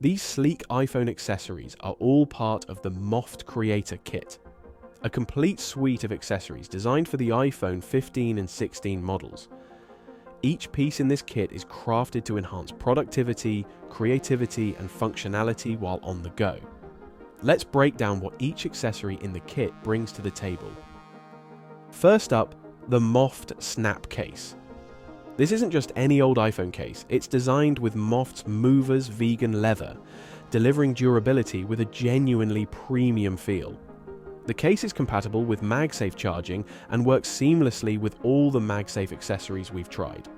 These sleek iPhone accessories are all part of the MOFT Creator Kit, a complete suite of accessories designed for the iPhone 15 and 16 models. Each piece in this kit is crafted to enhance productivity, creativity, and functionality while on the go. Let's break down what each accessory in the kit brings to the table. First up, the MOFT Snap Case. This isn't just any old iPhone case, it's designed with MOFT's Movers vegan leather, delivering durability with a genuinely premium feel. The case is compatible with MagSafe charging and works seamlessly with all the MagSafe accessories we've tried.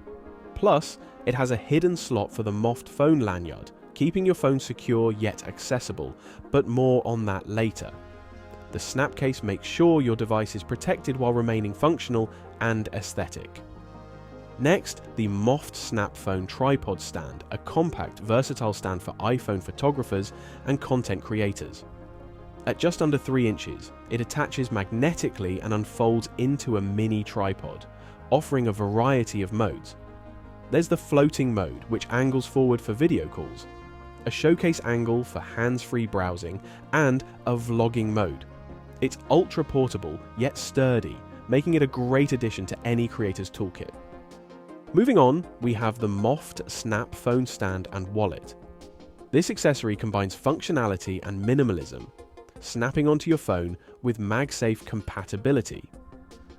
Plus, it has a hidden slot for the MOFT phone lanyard, keeping your phone secure yet accessible, but more on that later. The snap case makes sure your device is protected while remaining functional and aesthetic. Next, the MOFT Snap Phone Tripod Stand, a compact, versatile stand for iPhone photographers and content creators. At just under 3 inches, it attaches magnetically and unfolds into a mini tripod, offering a variety of modes. There's the floating mode, which angles forward for video calls, a showcase angle for hands-free browsing, and a vlogging mode. It's ultra portable, yet sturdy, making it a great addition to any creator's toolkit. Moving on, we have the MOFT Snap Phone Stand and Wallet. This accessory combines functionality and minimalism, snapping onto your phone with MagSafe compatibility.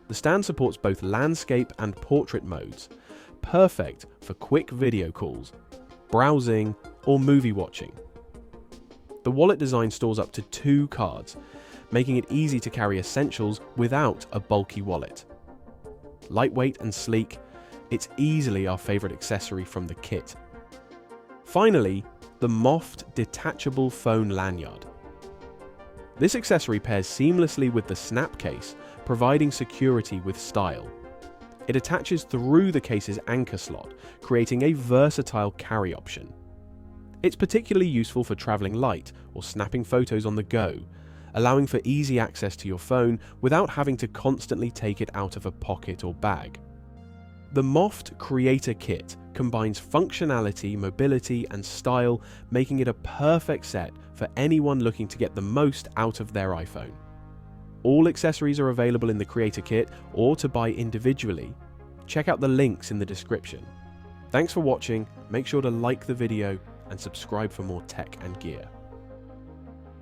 The stand supports both landscape and portrait modes, perfect for quick video calls, browsing, or movie watching. The wallet design stores up to 2 cards, making it easy to carry essentials without a bulky wallet. Lightweight and sleek, it's easily our favorite accessory from the kit. Finally, the MOFT Detachable Phone Lanyard. This accessory pairs seamlessly with the snap case, providing security with style. It attaches through the case's anchor slot, creating a versatile carry option. It's particularly useful for traveling light or snapping photos on the go, allowing for easy access to your phone without having to constantly take it out of a pocket or bag. The MOFT Creator Kit combines functionality, mobility, and style, making it a perfect set for anyone looking to get the most out of their iPhone. All accessories are available in the Creator Kit or to buy individually. Check out the links in the description. Thanks for watching, make sure to like the video and subscribe for more tech and gear.